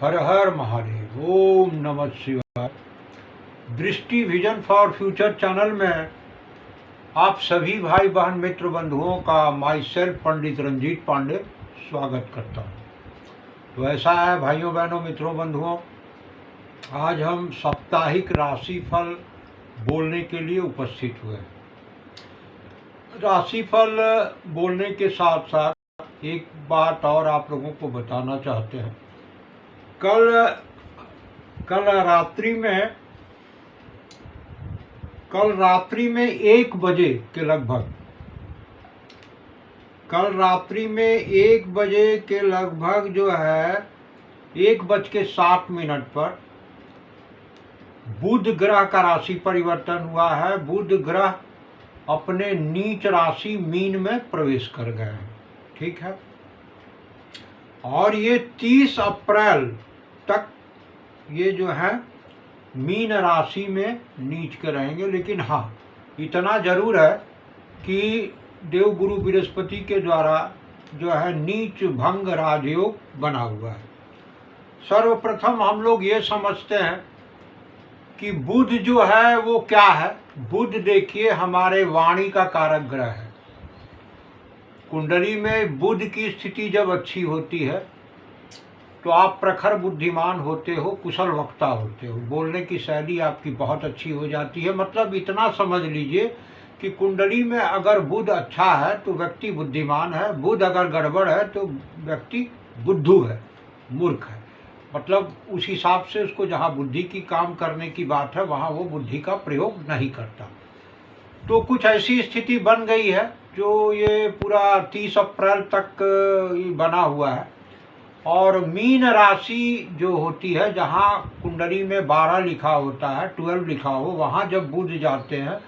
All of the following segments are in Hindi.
हर हर महादेव। ओम नमः शिवाय। दृष्टि विजन फॉर फ्यूचर चैनल में आप सभी भाई बहन मित्र बंधुओं का माई सेल्फ पंडित रंजीत पांडे स्वागत करता हूँ। तो ऐसा है भाइयों बहनों मित्रों बंधुओं, आज हम साप्ताहिक राशिफल बोलने के लिए उपस्थित हुए। राशिफल बोलने के साथ साथ एक बात और आप लोगों को बताना चाहते हैं। कल रात्रि में 1 बजे के लगभग जो है 1:07 पर बुध ग्रह का राशि परिवर्तन हुआ है। बुध ग्रह अपने नीच राशि मीन में प्रवेश कर गए हैं। ठीक है, और ये 30 अप्रैल तक ये जो है मीन राशि में नीच के रहेंगे। लेकिन हाँ, इतना जरूर है कि देवगुरु बृहस्पति के द्वारा जो है नीच भंग राजयोग बना हुआ है। सर्वप्रथम हम लोग ये समझते हैं कि बुध जो है वो क्या है। बुध देखिए हमारे वाणी का कारक ग्रह है। कुंडली में बुध की स्थिति जब अच्छी होती है तो आप प्रखर बुद्धिमान होते हो, कुशल वक्ता होते हो, बोलने की शैली आपकी बहुत अच्छी हो जाती है। मतलब इतना समझ लीजिए कि कुंडली में अगर बुध अच्छा है तो व्यक्ति बुद्धिमान है, बुध अगर गड़बड़ है तो व्यक्ति बुद्धू है, मूर्ख है। मतलब उस हिसाब से उसको जहाँ बुद्धि की काम करने की बात है वहाँ वो बुद्धि का प्रयोग नहीं करता। तो कुछ ऐसी स्थिति बन गई है जो ये पूरा 30 अप्रैल तक बना हुआ है। और मीन राशि जो होती है, जहाँ कुंडली में 12 लिखा होता है, 12 लिखा हो, वहाँ जब बुध जाते हैं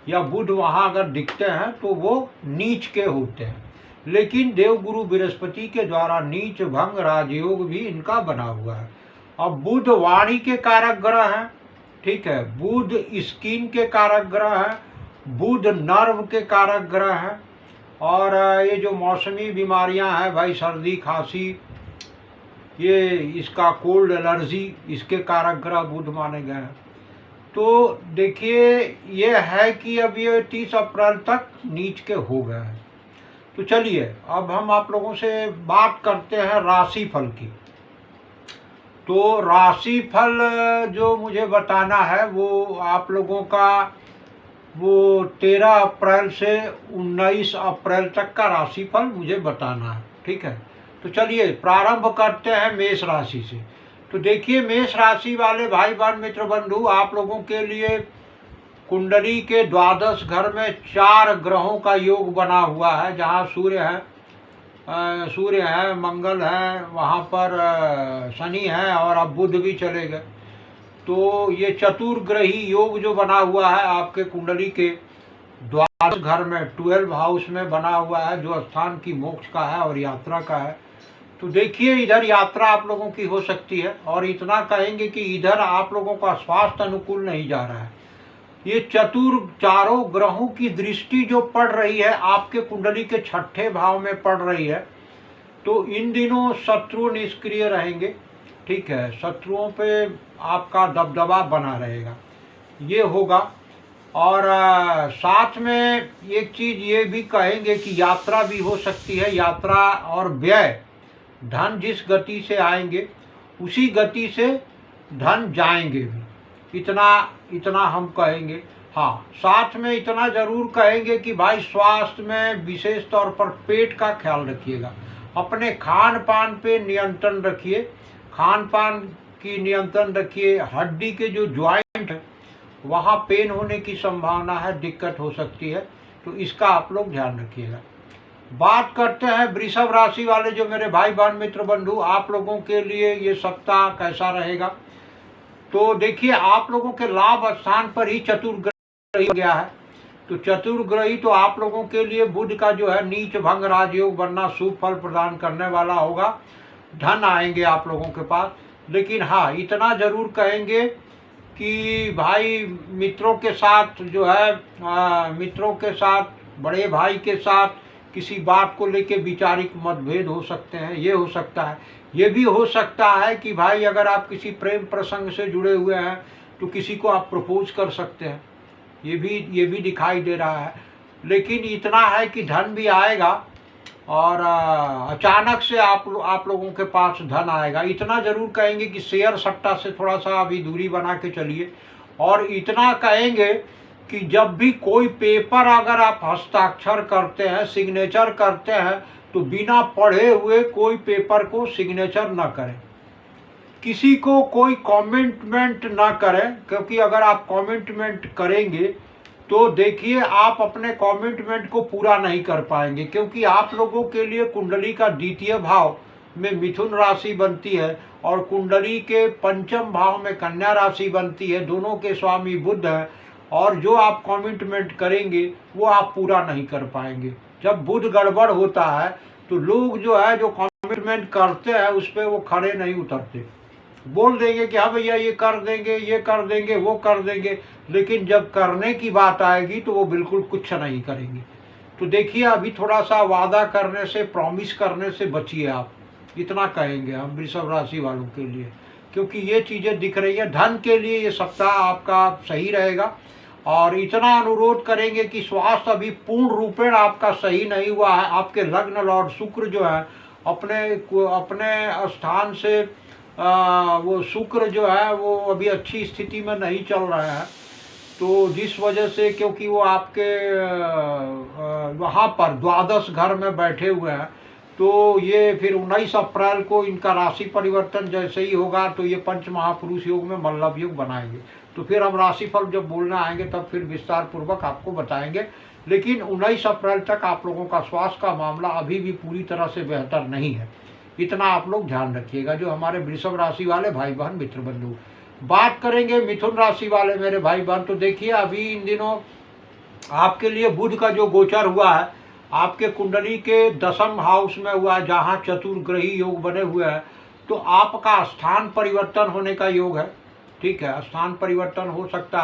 या बुध वहाँ अगर दिखते हैं तो वो नीच के होते हैं। लेकिन देवगुरु बृहस्पति के द्वारा नीच भंग राजयोग भी इनका बना हुआ है। अब बुध वाणी के कारक ग्रह हैं, ठीक है, बुध स्किन के कारक ग्रह हैं, बुध नर्व के कारक ग्रह हैं। और ये जो मौसमी बीमारियां हैं भाई, सर्दी खांसी, ये इसका कोल्ड एलर्जी, इसके कारक ग्रह बुध माने गए हैं। तो देखिए ये है कि अब ये 30 अप्रैल तक नीच के हो गए हैं। तो चलिए अब हम आप लोगों से बात करते हैं राशिफल की। तो राशिफल जो मुझे बताना है वो आप लोगों का वो 13 अप्रैल से 19 अप्रैल तक का राशिफल मुझे बताना है। ठीक है, तो चलिए प्रारंभ करते हैं मेष राशि से। तो देखिए मेष राशि वाले भाई बहन मित्र बंधु, आप लोगों के लिए कुंडली के 12 घर में 4 ग्रहों का योग बना हुआ है। जहाँ सूर्य है, मंगल है, वहाँ पर शनि है और अब बुध भी चले गए। तो ये चतुर्ग्रही योग जो बना हुआ है आपके कुंडली के 12 घर में 12 हाउस में बना हुआ है, जो स्थान की मोक्ष का है और यात्रा का है। तो देखिए इधर यात्रा आप लोगों की हो सकती है। और इतना कहेंगे कि इधर आप लोगों का स्वास्थ्य अनुकूल नहीं जा रहा है। ये चारों ग्रहों की दृष्टि जो पड़ रही है आपके कुंडली के 6ठे भाव में पड़ रही है। तो इन दिनों शत्रु निष्क्रिय रहेंगे। ठीक है, शत्रुओं पे आपका दबदबा बना रहेगा, ये होगा। और साथ में एक चीज़ ये भी कहेंगे कि यात्रा भी हो सकती है। यात्रा और व्यय, धन जिस गति से आएंगे उसी गति से धन जाएंगे भी, इतना हम कहेंगे। हाँ, साथ में इतना जरूर कहेंगे कि भाई स्वास्थ्य में विशेष तौर पर पेट का ख्याल रखिएगा। अपने खान पान पे नियंत्रण रखिए, खान पान की नियंत्रण रखिए। हड्डी के जो ज्वाइंट है वहाँ पेन होने की संभावना है, दिक्कत हो सकती है, तो इसका आप लोग ध्यान रखिएगा। बात करते हैं वृषभ राशि वाले जो मेरे भाई बहन मित्र बंधु, आप लोगों के लिए ये सप्ताह कैसा रहेगा। तो देखिए आप लोगों के लाभ स्थान पर ही चतुर्ग्रही गया है। तो चतुर्ग्रही तो आप लोगों के लिए बुध का जो है नीच भंग राजयोग बनना शुभ फल प्रदान करने वाला होगा। धन आएंगे आप लोगों के पास। लेकिन हाँ, इतना जरूर कहेंगे कि भाई मित्रों के साथ जो है, मित्रों के साथ, बड़े भाई के साथ किसी बात को लेके वैचारिक मतभेद हो सकते हैं, ये हो सकता है। ये भी हो सकता है कि भाई अगर आप किसी प्रेम प्रसंग से जुड़े हुए हैं तो किसी को आप प्रपोज कर सकते हैं, ये भी दिखाई दे रहा है। लेकिन इतना है कि धन भी आएगा और अचानक से आप लोगों के पास धन आएगा। इतना जरूर कहेंगे कि शेयर सट्टा से थोड़ा सा अभी दूरी बना के चलिए। और इतना कहेंगे कि जब भी कोई पेपर अगर आप हस्ताक्षर करते हैं, सिग्नेचर करते हैं, तो बिना पढ़े हुए कोई पेपर को सिग्नेचर न करें, किसी को कोई कमिटमेंट ना करें। क्योंकि अगर आप कमिटमेंट करेंगे तो देखिए आप अपने कमिटमेंट को पूरा नहीं कर पाएंगे, क्योंकि आप लोगों के लिए कुंडली का द्वितीय भाव में मिथुन राशि बनती है और कुंडली के पंचम भाव में कन्या राशि बनती है। दोनों के स्वामी बुध हैं और जो आप कमिटमेंट करेंगे वो आप पूरा नहीं कर पाएंगे। जब बुध गड़बड़ होता है तो लोग जो है जो कमिटमेंट करते हैं उस पर वो खड़े नहीं उतरते, बोल देंगे कि हाँ भैया ये कर देंगे, ये कर देंगे, वो कर देंगे, लेकिन जब करने की बात आएगी तो वो बिल्कुल कुछ नहीं करेंगे। तो देखिए अभी थोड़ा सा वादा करने से, प्रॉमिस करने से बचिए आप, इतना कहेंगे हम वृषभ राशि वालों के लिए, क्योंकि ये चीज़ें दिख रही है। धन के लिए ये सप्ताह आपका सही रहेगा। और इतना अनुरोध करेंगे कि स्वास्थ्य अभी पूर्ण रूपेण आपका सही नहीं हुआ है। आपके लग्न लॉर्ड शुक्र जो है अपने स्थान से वो शुक्र जो है वो अभी अच्छी स्थिति में नहीं चल रहा है, तो जिस वजह से, क्योंकि वो आपके वहाँ पर द्वादश घर में बैठे हुए हैं, तो ये फिर 19 अप्रैल को इनका राशि परिवर्तन जैसे ही होगा तो ये पंच महापुरुष योग में मल्लभ योग बनाएंगे। तो फिर हम राशिफल जब बोलने आएंगे तब फिर विस्तार पूर्वक आपको बताएंगे। लेकिन 19 अप्रैल तक आप लोगों का स्वास्थ्य का मामला अभी भी पूरी तरह से बेहतर नहीं है, इतना आप लोग ध्यान रखिएगा जो हमारे वृषभ राशि वाले भाई बहन मित्र बंधु। बात करेंगे मिथुन राशि वाले मेरे भाई बहन, तो देखिए अभी इन दिनों आपके लिए बुध का जो गोचर हुआ है आपके कुंडली के दशम हाउस में हुआ है, जहाँ चतुर्ग्रही योग बने हुए हैं, तो आपका स्थान परिवर्तन होने का योग है। ठीक है, स्थान परिवर्तन हो सकता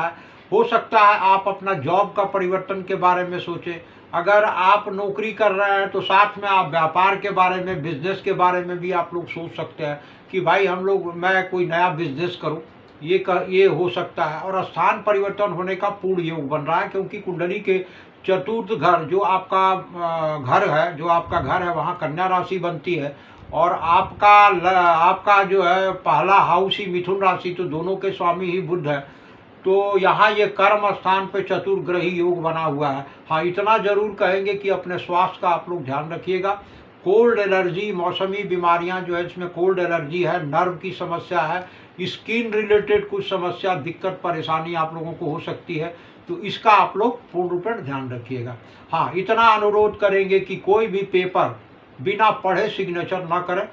है आप अपना जॉब का परिवर्तन के बारे में सोचें। अगर आप नौकरी कर रहे हैं तो साथ में आप व्यापार के बारे में, बिजनेस के बारे में भी आप लोग सोच सकते हैं कि भाई मैं कोई नया बिजनेस करूं, ये हो सकता है। और स्थान परिवर्तन होने का पूर्ण योग बन रहा है, क्योंकि कुंडली के चतुर्थ घर जो आपका घर है वहाँ कन्या राशि बनती है और आपका जो है पहला हाउस ही मिथुन राशि, तो दोनों के स्वामी ही बुध है। तो यहाँ ये कर्म स्थान पे चतुर्ग्रही योग बना हुआ है। हाँ, इतना जरूर कहेंगे कि अपने स्वास्थ्य का आप लोग ध्यान रखिएगा। कोल्ड एलर्जी, मौसमी बीमारियां जो है, इसमें कोल्ड एलर्जी है, नर्व की समस्या है, स्किन रिलेटेड कुछ समस्या, दिक्कत, परेशानी आप लोगों को हो सकती है, तो इसका आप लोग पूर्ण रूपेण ध्यान रखिएगा। हाँ, इतना अनुरोध करेंगे कि कोई भी पेपर बिना पढ़े सिग्नेचर ना करें,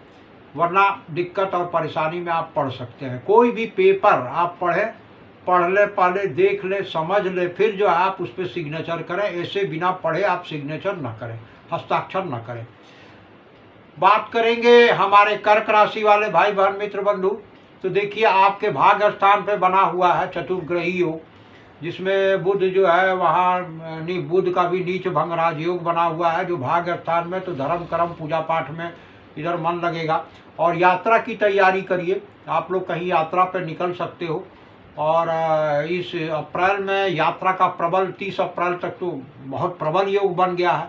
वरना दिक्कत और परेशानी में आप पढ़ सकते हैं। कोई भी पेपर आप पढ़ ले, पहले देख ले, समझ ले, फिर जो आप उस पर सिग्नेचर करें। ऐसे बिना पढ़े आप सिग्नेचर ना करें, हस्ताक्षर ना करें। बात करेंगे हमारे कर्क राशि वाले भाई बहन मित्र बंधु, तो देखिए आपके भाग्य स्थान पे बना हुआ है चतुर्ग्रही योग, जिसमें बुध जो है वहाँ बुध का भी नीच भंग राज योग बना हुआ है जो भाग्य स्थान में। तो धर्म कर्म पूजा पाठ में इधर मन लगेगा और यात्रा की तैयारी करिए। आप लोग कहीं यात्रा पर निकल सकते हो और इस अप्रैल में यात्रा का प्रबल 30 अप्रैल तक तो बहुत प्रबल योग बन गया है।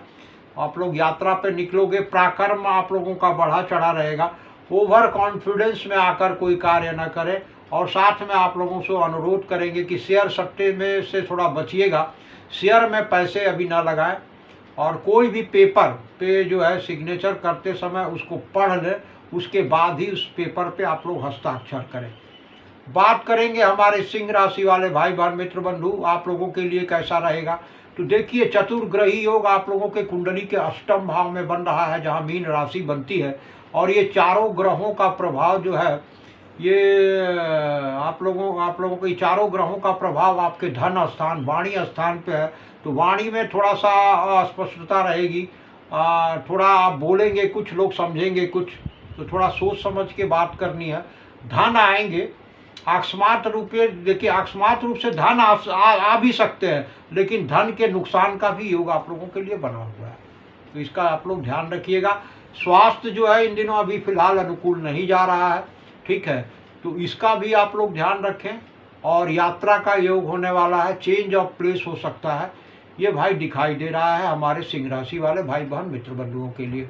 आप लोग यात्रा पे निकलोगे, पराक्रम आप लोगों का बढ़ा चढ़ा रहेगा। ओवर कॉन्फिडेंस में आकर कोई कार्य न करें। और साथ में आप लोगों से अनुरोध करेंगे कि शेयर सट्टे में से थोड़ा बचिएगा, शेयर में पैसे अभी ना लगाएं और कोई भी पेपर पे जो है सिग्नेचर करते समय उसको पढ़ लें, उसके बाद ही उस पेपर पे आप लोग हस्ताक्षर करें। बात करेंगे हमारे सिंह राशि वाले भाई बहन मित्र बंधु, आप लोगों के लिए कैसा रहेगा। तो देखिए चतुर्ग्रही योग आप लोगों के कुंडली के अष्टम भाव में बन रहा है, जहां मीन राशि बनती है। और ये चारों ग्रहों का प्रभाव जो है, ये आप लोगों के चारों ग्रहों का प्रभाव आपके धन स्थान, वाणी स्थान पे है। तो वाणी में थोड़ा सा अस्पष्टता रहेगी, थोड़ा आप बोलेंगे कुछ, लोग समझेंगे कुछ, तो थोड़ा सोच समझ के बात करनी है। धन आएंगे अकस्मात रूप से धन आ भी सकते हैं, लेकिन धन के नुकसान का भी योग आप लोगों के लिए बना हुआ है। तो इसका आप लोग ध्यान रखिएगा। स्वास्थ्य जो है इन दिनों अभी फ़िलहाल अनुकूल नहीं जा रहा है, ठीक है, तो इसका भी आप लोग ध्यान रखें। और यात्रा का योग होने वाला है, चेंज ऑफ प्लेस हो सकता है, ये भाई दिखाई दे रहा है हमारे सिंह राशि वाले भाई बहन मित्र बंधुओं के लिए।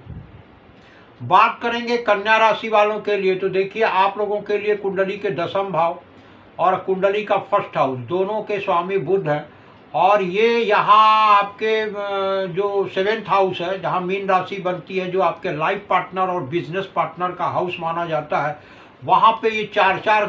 बात करेंगे कन्या राशि वालों के लिए, तो देखिए आप लोगों के लिए कुंडली के 10वें भाव और कुंडली का 1st हाउस दोनों के स्वामी बुध हैं, और ये यहाँ आपके जो 7th हाउस है जहाँ मीन राशि बनती है, जो आपके लाइफ पार्टनर और बिजनेस पार्टनर का हाउस माना जाता है, वहाँ पे ये 4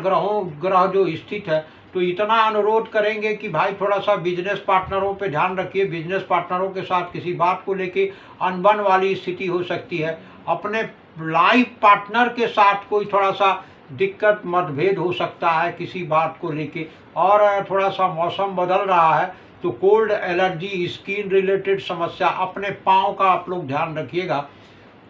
ग्रह जो स्थित है। तो इतना अनुरोध करेंगे कि भाई थोड़ा सा बिजनेस पार्टनरों पे ध्यान रखिए। बिजनेस पार्टनरों के साथ किसी बात को लेके अनबन वाली स्थिति हो सकती है। अपने लाइफ पार्टनर के साथ कोई थोड़ा सा दिक्कत मतभेद हो सकता है किसी बात को लेके। और थोड़ा सा मौसम बदल रहा है तो कोल्ड एलर्जी, स्किन रिलेटेड समस्या, अपने पाँव का आप लोग ध्यान रखिएगा।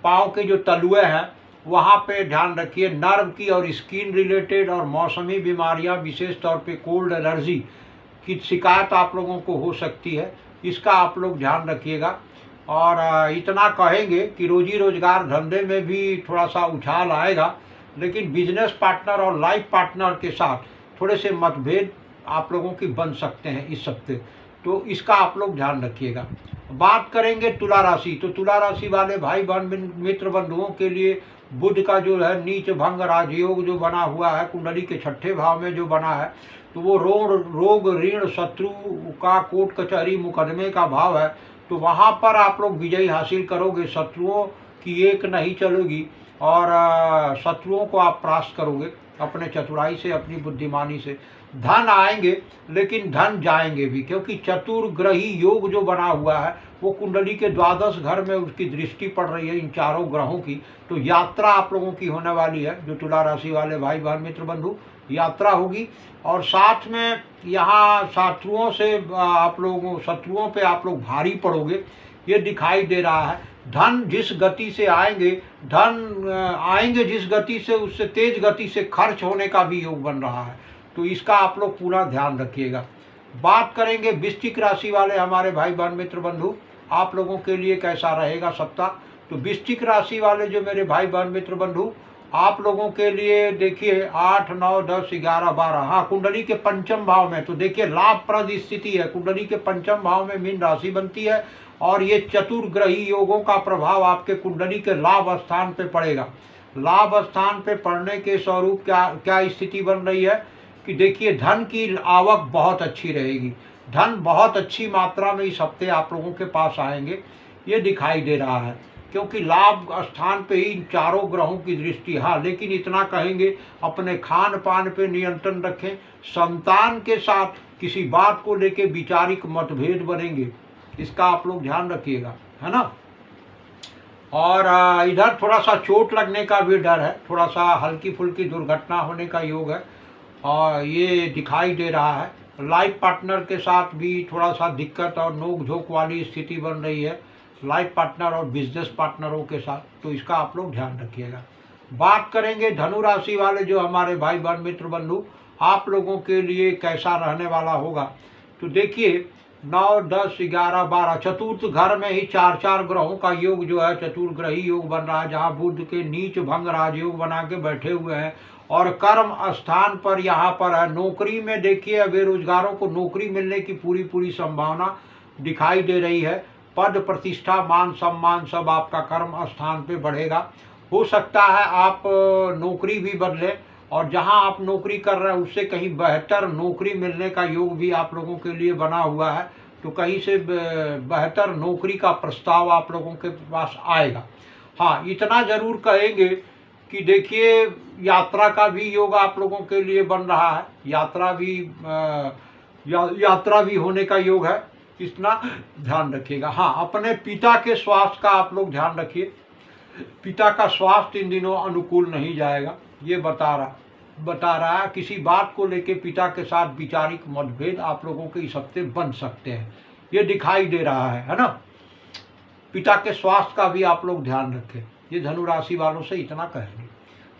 पाँव के जो तलुए हैं वहाँ पे ध्यान रखिए, नर्व की और स्किन रिलेटेड और मौसमी बीमारियाँ, विशेष तौर पे कोल्ड एलर्जी की शिकायत आप लोगों को हो सकती है, इसका आप लोग ध्यान रखिएगा। और इतना कहेंगे कि रोजी रोजगार धंधे में भी थोड़ा सा उछाल आएगा, लेकिन बिजनेस पार्टनर और लाइफ पार्टनर के साथ थोड़े से मतभेद आप लोगों की बन सकते हैं इस हफ्ते, तो इसका आप लोग ध्यान रखिएगा। बात करेंगे तुला राशि, तो तुला राशि वाले भाई बहन मित्र बंधुओं के लिए बुध का जो है नीच भंग राजयोग जो बना हुआ है कुंडली के 6ठे भाव में जो बना है, तो वो रोग ऋण शत्रु का कोर्ट कचहरी मुकदमे का भाव है। तो वहाँ पर आप लोग विजय हासिल करोगे, शत्रुओं की एक नहीं चलेगी और शत्रुओं को आप परास्त करोगे अपने चतुराई से, अपनी बुद्धिमानी से। धन आएंगे लेकिन धन जाएंगे भी, क्योंकि चतुर्ग्रही योग जो बना हुआ है वो कुंडली के 12 घर में उसकी दृष्टि पड़ रही है इन 4 ग्रहों की। तो यात्रा आप लोगों की होने वाली है, जो तुला राशि वाले भाई बहन मित्र बंधु, यात्रा होगी। और साथ में यहाँ शत्रुओं पे आप लोग भारी पड़ोगे, ये दिखाई दे रहा है। धन जिस गति से आएंगे जिस गति से, उससे तेज गति से खर्च होने का भी योग बन रहा है, तो इसका आप लोग पूरा ध्यान रखिएगा। बात करेंगे वृश्चिक राशि वाले हमारे भाई बहन मित्र बंधु, आप लोगों के लिए कैसा रहेगा सप्ताह। तो वृश्चिक राशि वाले जो मेरे भाई बहन मित्र बंधु, आप लोगों के लिए देखिए 8, 9, 10, 11, 12, हाँ कुंडली के 5वें भाव में, तो देखिए लाभप्रद स्थिति है। कुंडली के 5वें भाव में मीन राशि बनती है और ये चतुर्ग्रही योगों का प्रभाव आपके कुंडली के लाभ स्थान पे पड़ेगा। लाभ स्थान पे पड़ने के स्वरूप क्या स्थिति बन रही है कि देखिए धन की आवक बहुत अच्छी रहेगी, धन बहुत अच्छी मात्रा में इस हफ्ते आप लोगों के पास आएंगे, ये दिखाई दे रहा है, क्योंकि लाभ स्थान पे ही इन 4 ग्रहों की दृष्टि। हाँ, लेकिन इतना कहेंगे अपने खान पान पे नियंत्रण रखें। संतान के साथ किसी बात को लेके वैचारिक मतभेद बनेंगे, इसका आप लोग ध्यान रखिएगा, है ना। और इधर थोड़ा सा चोट लगने का भी डर है, थोड़ा सा हल्की फुल्की दुर्घटना होने का योग है और ये दिखाई दे रहा है। लाइफ पार्टनर के साथ भी थोड़ा सा दिक्कत और नोक झोंक वाली स्थिति बन रही है, लाइफ पार्टनर और बिजनेस पार्टनरों के साथ, तो इसका आप लोग ध्यान रखिएगा। बात करेंगे धनु राशि वाले जो हमारे भाई बहन मित्र बंधु, आप लोगों के लिए कैसा रहने वाला होगा। तो देखिए 9, 10, 11, 12 चतुर्थ घर में ही 4 ग्रहों का योग जो है चतुर्ग्रही योग बन रहा है, जहाँ बुध के नीच भंग राजयोग बना के बैठे हुए हैं। और कर्म स्थान पर यहाँ पर है। नौकरी में देखिए बेरोजगारों को नौकरी मिलने की पूरी संभावना दिखाई दे रही है। पद प्रतिष्ठा मान सम्मान सब आपका कर्म स्थान पे बढ़ेगा। हो सकता है आप नौकरी भी बदलें और जहां आप नौकरी कर रहे हैं उससे कहीं बेहतर नौकरी मिलने का योग भी आप लोगों के लिए बना हुआ है, तो कहीं से बेहतर नौकरी का प्रस्ताव आप लोगों के पास आएगा। हाँ, इतना जरूर कहेंगे कि देखिए यात्रा का भी योग आप लोगों के लिए बन रहा है, यात्रा भी होने का योग है, इतना ध्यान रखिएगा। हाँ, अपने पिता के स्वास्थ्य का आप लोग ध्यान रखिए, पिता का स्वास्थ्य इन दिनों अनुकूल नहीं जाएगा, ये बता रहा है। किसी बात को लेके पिता के साथ वैचारिक मतभेद आप लोगों के इस हफ्ते बन सकते हैं, ये दिखाई दे रहा है ना। पिता के स्वास्थ्य का भी आप लोग ध्यान रखें, ये धनु राशि वालों से इतना कहेंगे।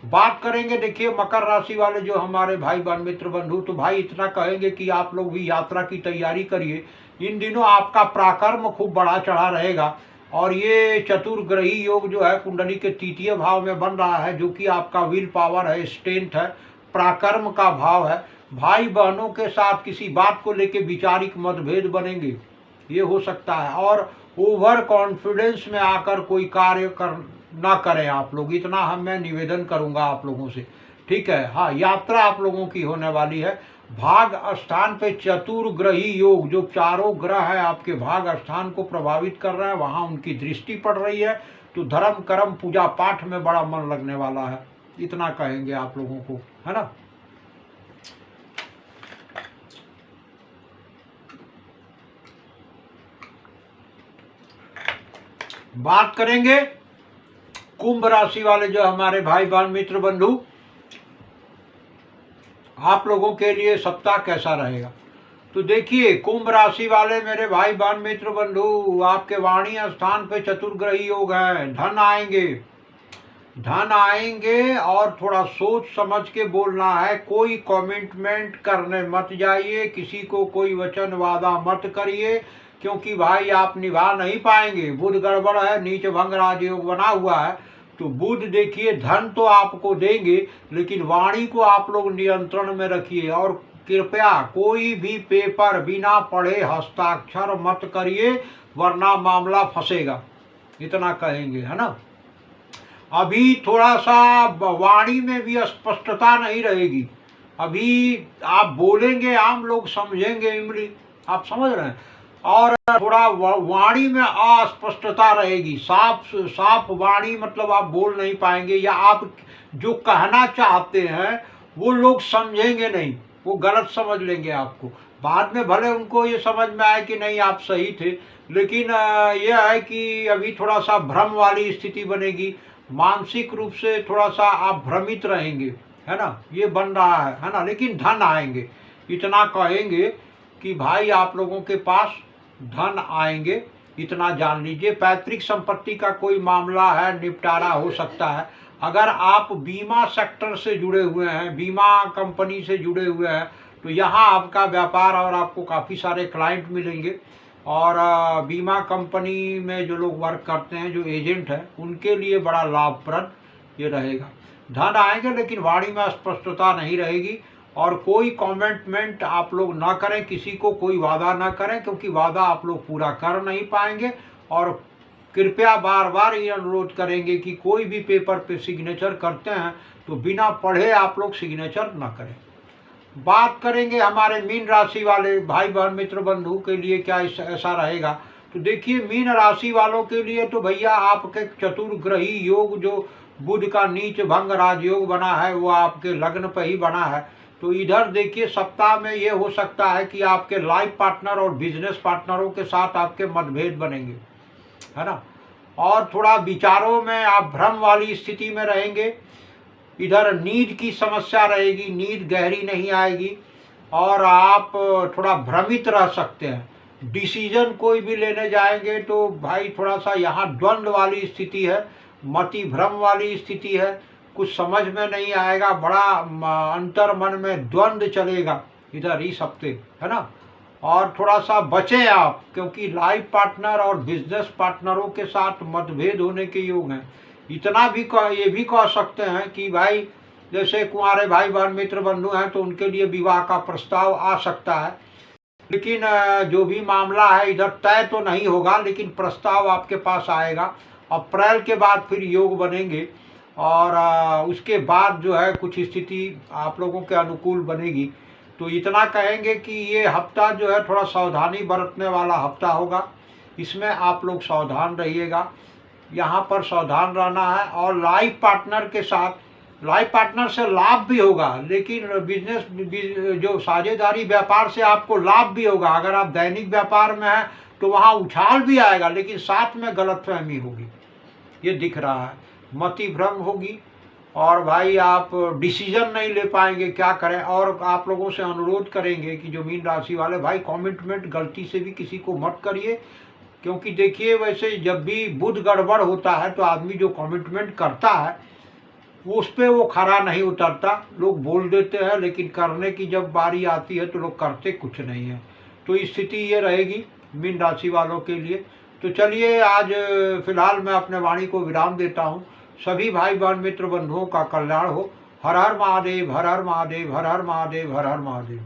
बात करेंगे देखिए मकर राशि वाले जो हमारे भाई बहन मित्र बंधु, तो भाई इतना कहेंगे कि आप लोग भी यात्रा की तैयारी करिए। इन दिनों आपका पराक्रम खूब बढ़ा चढ़ा रहेगा और ये चतुर्ग्रही योग जो है कुंडली के तृतीय भाव में बन रहा है, जो कि आपका विल पावर है, स्ट्रेंथ है, पराक्रम का भाव है। भाई बहनों के साथ किसी बात को लेकर वैचारिक मतभेद बनेंगे, ये हो सकता है। और ओवर कॉन्फिडेंस में आकर कोई कार्य कर ना करें आप लोग, इतना मैं निवेदन करूंगा आप लोगों से, ठीक है। हाँ, यात्रा आप लोगों की होने वाली है। भाग स्थान पे चतुर्ग्रही योग, जो चारों ग्रह है आपके भाग स्थान को प्रभावित कर रहे हैं, वहाँ उनकी दृष्टि पड़ रही है, तो धर्म कर्म पूजा पाठ में बड़ा मन लगने वाला है, इतना कहेंगे आप लोगों को, है ना। बात करेंगे कुंभ राशि वाले जो हमारे भाई बहन मित्र बंधु, आप लोगों के लिए सप्ताह कैसा रहेगा। तो देखिए, कुंभ राशि वाले मेरे भाई बहन मित्र बंधु, आपके वाणी स्थान पे चतुर्ग्रही योग है। धन आएंगे और थोड़ा सोच समझ के बोलना है। कोई कमिटमेंट करने मत जाइए, किसी को कोई वचन वादा मत करिए, क्योंकि भाई आप निभा नहीं पाएंगे। बुध गड़बड़ है, नीच भंग राजयोग बना हुआ है, तो बुध देखिए धन तो आपको देंगे, लेकिन वाणी को आप लोग नियंत्रण में रखिए। और कृपया कोई भी पेपर बिना पढ़े हस्ताक्षर मत करिए, वरना मामला फंसेगा, इतना कहेंगे, है ना। अभी थोड़ा सा वाणी में भी स्पष्टता नहीं रहेगी। अभी आप बोलेंगे, आम लोग समझेंगे इमली, आप समझ रहे हैं। और थोड़ा वाणी में अस्पष्टता रहेगी, साफ वाणी, मतलब आप बोल नहीं पाएंगे, या आप जो कहना चाहते हैं वो लोग समझेंगे नहीं, वो गलत समझ लेंगे आपको। बाद में भले उनको ये समझ में आए कि नहीं आप सही थे, लेकिन यह है कि अभी थोड़ा सा भ्रम वाली स्थिति बनेगी, मानसिक रूप से थोड़ा सा आप भ्रमित रहेंगे, है ना, ये बन रहा है ना। लेकिन धन आएंगे, इतना कहेंगे कि भाई आप लोगों के पास धन आएंगे, इतना जान लीजिए। पैतृक संपत्ति का कोई मामला है, निपटारा हो सकता है। अगर आप बीमा सेक्टर से जुड़े हुए हैं, बीमा कंपनी से जुड़े हुए हैं, तो यहाँ आपका व्यापार और आपको काफ़ी सारे क्लाइंट मिलेंगे। और बीमा कंपनी में जो लोग वर्क करते हैं, जो एजेंट हैं, उनके लिए बड़ा लाभप्रद ये रहेगा। धन आएंगे, लेकिन वाणी में स्पष्टता नहीं रहेगी। और कोई कमिटमेंट आप लोग ना करें, किसी को कोई वादा ना करें, क्योंकि वादा आप लोग पूरा कर नहीं पाएंगे। और कृपया बार बार ये अनुरोध करेंगे कि कोई भी पेपर पे सिग्नेचर करते हैं तो बिना पढ़े आप लोग सिग्नेचर ना करें। बात करेंगे हमारे मीन राशि वाले भाई बहन मित्र बंधु के लिए क्या ऐसा रहेगा। तो देखिए, मीन राशि वालों के लिए तो भैया आपके चतुर्ग्रही योग, जो बुध का नीच भंग राजयोग बना है, वो आपके लग्न पर ही बना है। तो इधर देखिए, सप्ताह में ये हो सकता है कि आपके लाइफ पार्टनर और बिजनेस पार्टनरों के साथ आपके मतभेद बनेंगे, है ना। और थोड़ा विचारों में आप भ्रम वाली स्थिति में रहेंगे। इधर नींद की समस्या रहेगी, नींद गहरी नहीं आएगी, और आप थोड़ा भ्रमित रह सकते हैं। डिसीजन कोई भी लेने जाएंगे तो भाई थोड़ा सा यहाँ द्वंद्व वाली स्थिति है, मति भ्रम वाली स्थिति है, कुछ समझ में नहीं आएगा, बड़ा अंतर मन में द्वंद्व चलेगा इधर इस हफ्ते, है ना। और थोड़ा सा बचें आप, क्योंकि लाइफ पार्टनर और बिजनेस पार्टनरों के साथ मतभेद होने के योग हैं। इतना भी ये भी कह सकते हैं कि भाई जैसे कुंवारे भाई बहन मित्र बंधु हैं, तो उनके लिए विवाह का प्रस्ताव आ सकता है, लेकिन जो भी मामला है इधर तय तो नहीं होगा, लेकिन प्रस्ताव आपके पास आएगा। अप्रैल के बाद फिर योग बनेंगे, और उसके बाद जो है कुछ स्थिति आप लोगों के अनुकूल बनेगी। तो इतना कहेंगे कि ये हफ्ता जो है थोड़ा सावधानी बरतने वाला हफ्ता होगा, इसमें आप लोग सावधान रहिएगा, यहाँ पर सावधान रहना है। और लाइफ पार्टनर के साथ, लाइफ पार्टनर से लाभ भी होगा, लेकिन बिजनेस जो साझेदारी व्यापार से आपको लाभ भी होगा। अगर आप दैनिक व्यापार में हैं तो वहाँ उछाल भी आएगा, लेकिन साथ में गलतफहमी होगी, ये दिख रहा है, मति भ्रम होगी, और भाई आप डिसीजन नहीं ले पाएंगे क्या करें। और आप लोगों से अनुरोध करेंगे कि जो मीन राशि वाले भाई, कमिटमेंट गलती से भी किसी को मत करिए, क्योंकि देखिए वैसे जब भी बुध गड़बड़ होता है तो आदमी जो कमिटमेंट करता है उस पर वो खरा नहीं उतरता। लोग बोल देते हैं, लेकिन करने की जब बारी आती है तो लोग करते कुछ नहीं है। तो स्थिति ये रहेगी मीन राशि वालों के लिए। तो चलिए आज फिलहाल मैं अपने वाणी को विराम देता हूँ। सभी भाई बहन मित्र बंधुओं का कल्याण हो। हर हर महादेव, हर हर महादेव, हर हर महादेव, हर हर महादेव।